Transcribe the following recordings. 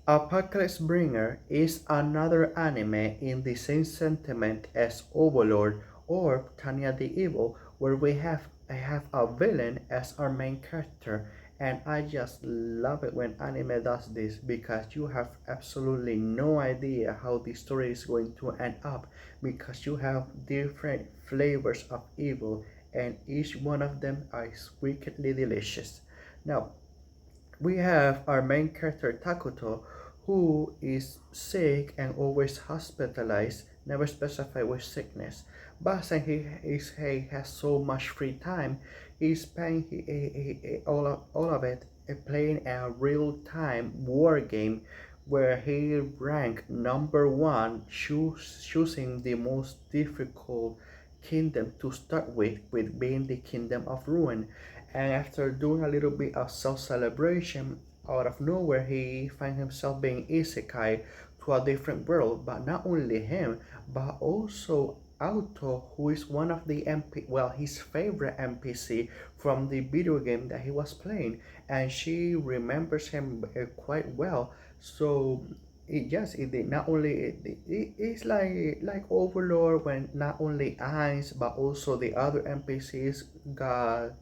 Apocalypse Bringer is another anime in the same sentiment as Overlord or Tanya the Evil, where I have a villain as our main character, and I just love it when anime does this because you have absolutely no idea how the story is going to end up because you have different flavors of evil and each one of them is wickedly delicious. Now, we have our main character Takuto, who is sick and always hospitalized, never specified with sickness. But since he has so much free time, he's spending all of it playing a real-time war game where he ranked number one, choosing the most difficult kingdom to start with being the Kingdom of Ruin. And after doing a little bit of self-celebration, out of nowhere he finds himself being isekai to a different world. But not only him, but also Auto, who is one of the his favorite NPC from the video game that he was playing, and she remembers him quite well. So it did not only it's like Overlord when not only Ainz but also the other NPCs got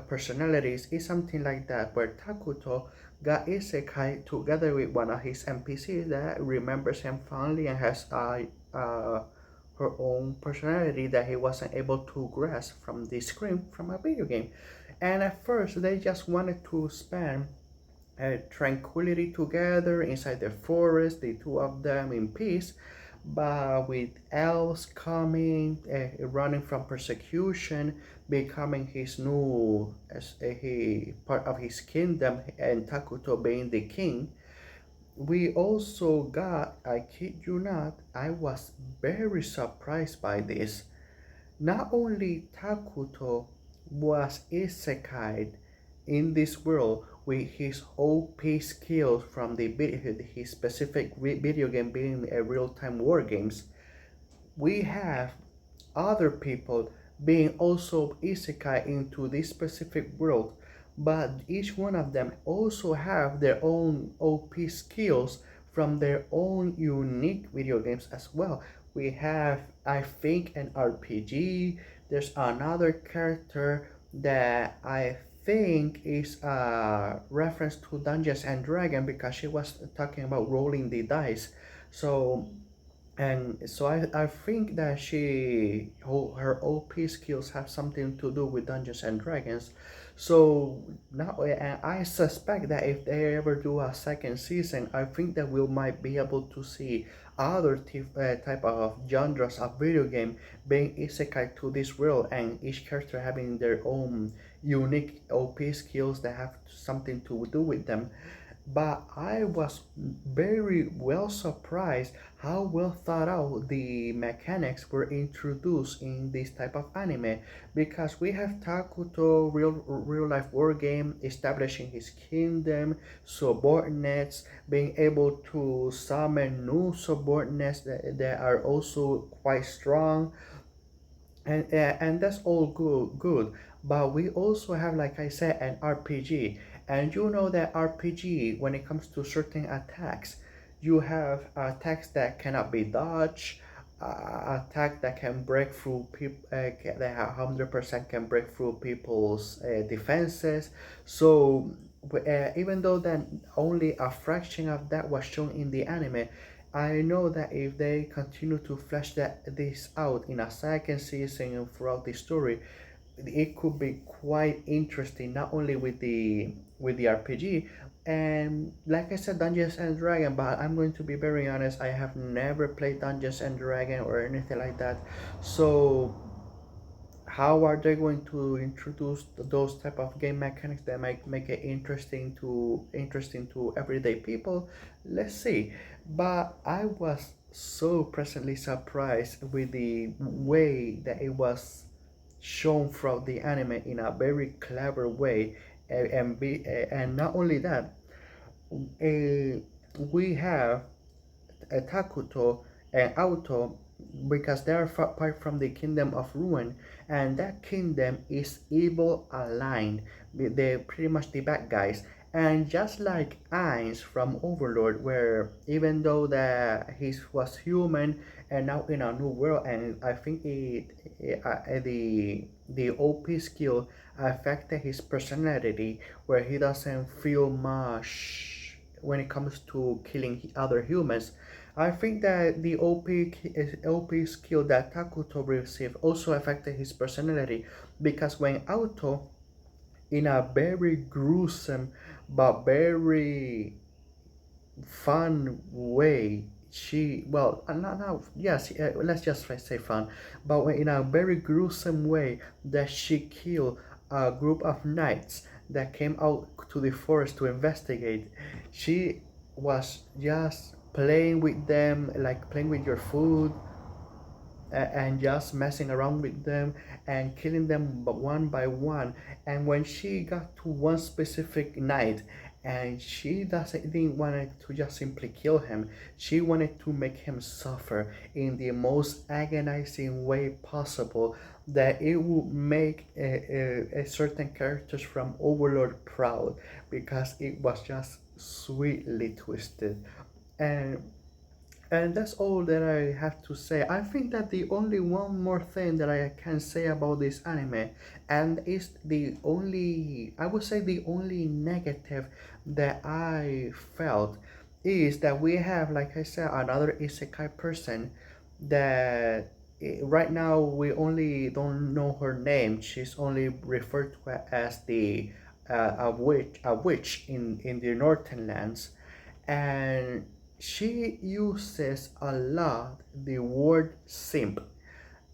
personalities is something like that, where Takuto got isekai together with one of his NPCs that remembers him fondly and has her own personality that he wasn't able to grasp from the screen from a video game. And at first, they just wanted to spend tranquility together inside the forest, the two of them in peace. But with elves coming, running from persecution, becoming his new as he part of his kingdom, and Takuto being the king, we also got, I kid you not, I was very surprised by this. Not only Takuto was isekai in this world with his OP skills from his specific video game being a real-time war games, we have other people being also isekai into this specific world, but each one of them also have their own OP skills from their own unique video games as well. We have, I think, an RPG. There's another character that I think is a reference to Dungeons and Dragons because she was talking about rolling the dice. So I think that her OP skills have something to do with Dungeons and Dragons. So now, and I suspect that if they ever do a second season, I think that we might be able to see other type of genres of video game being isekai to this world, and each character having their own unique OP skills that have something to do with them. But I was very well surprised how well thought out the mechanics were introduced in this type of anime, because we have Takuto real life war game establishing his kingdom, subordinates being able to summon new subordinates that are also quite strong, and that's all good. But we also have, like I said, an RPG, and you know that RPG, when it comes to certain attacks, you have attacks that cannot be dodged, attack that can break through people, that 100% can break through people's defenses. So even though that only a fraction of that was shown in the anime, I know that if they continue to flesh this out in a second season and throughout the story, it could be quite interesting. Not only with the RPG, and like I said, Dungeons and Dragon. But I'm going to be very honest. I have never played Dungeons and Dragon or anything like that. So how are they going to introduce those type of game mechanics that might make it interesting to everyday people? Let's see. But I was so pleasantly surprised with the way that it was shown throughout the anime in a very clever way, and not only that, uh, we have Takuto and Auto, because they are part from the Kingdom of Ruin, and that kingdom is evil aligned. They're pretty much the bad guys, And just like Ainz from Overlord, where even though that he was human and now in a new world, and I think the OP skill affected his personality, where he doesn't feel much when it comes to killing other humans. I think that the OP skill that Takuto received also affected his personality, because when Auto, in a very gruesome but very fun way, she, well, no, yes, let's just say fun, but in a very gruesome way, that she killed a group of knights that came out to the forest to investigate. She was just playing with them, like playing with your food, and just messing around with them and killing them one by one. And when she got to one specific knight, and she doesn't didn't want to just simply kill him, she wanted to make him suffer in the most agonizing way possible, that it would make a certain characters from Overlord proud, because it was just sweetly twisted. And that's all that I have to say. I think that the only one more thing that I can say about this anime, and is the only, I would say the only negative that I felt, is that we have, like I said, another isekai person that, right now we only don't know her name. She's only referred to as the a witch in the northern lands, and she uses a lot the word simp.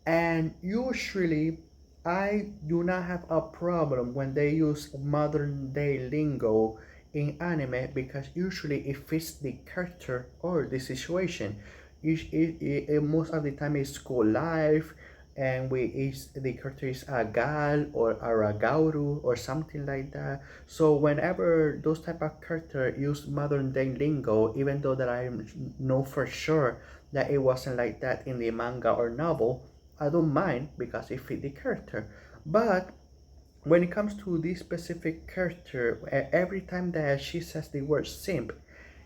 And usually I do not have a problem when they use modern day lingo in anime, because usually it fits the character or the situation. Most of the time it's school life, and the character is a gal or a ragauru or something like that. So whenever those type of character use modern day lingo, even though that I know for sure that it wasn't like that in the manga or novel, I don't mind, because it fit the character. But when it comes to this specific character, every time that she says the word simp,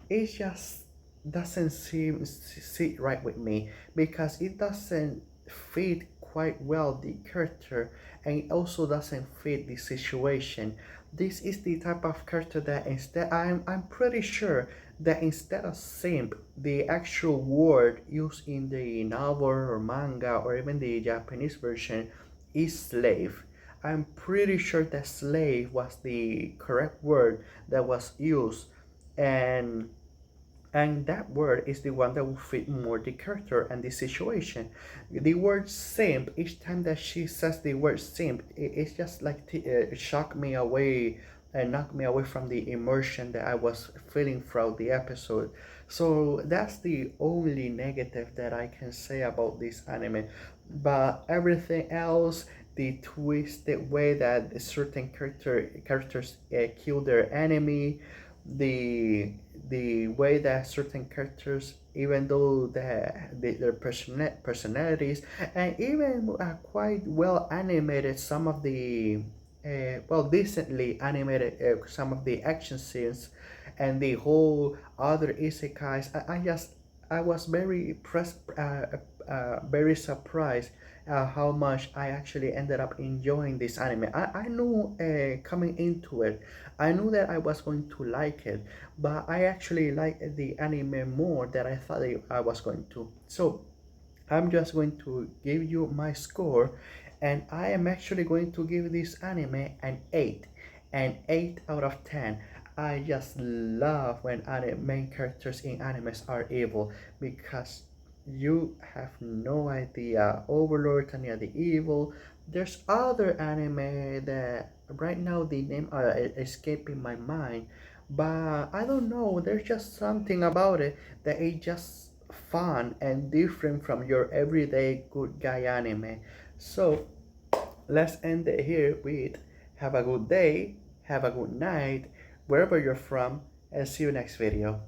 it just doesn't sit right with me, because it doesn't fit quite well the character, and it also doesn't fit the situation. This is the type of character that, instead, I'm pretty sure that instead of simp, the actual word used in the novel or manga or even the Japanese version is slave. I'm pretty sure that slave was the correct word that was used, and that word is the one that will fit more the character and the situation. The word simp, each time that she says the word simp, it's just like shock me away and knock me away from the immersion that I was feeling throughout the episode. So that's the only negative that I can say about this anime. But everything else, the twisted way that certain characters kill their enemy, the the way that certain characters, even though their personalities, and even quite well animated, some of the decently animated some of the action scenes, and the whole other isekais, I was very surprised how much I actually ended up enjoying this anime. I knew, coming into it, I knew that I was going to like it, but I actually liked the anime more than I thought I was going to. So I'm just going to give you my score, and I am actually going to give this anime an 8 out of 10. I just love when main characters in animes are evil, because you have no idea. Overlord, Tanya the Evil. There's other anime that right now the name are escaping my mind, but I don't know. There's just something about it that is just fun and different from your everyday good guy anime. So let's end it here with have a good day, have a good night, wherever you're from, and see you next video.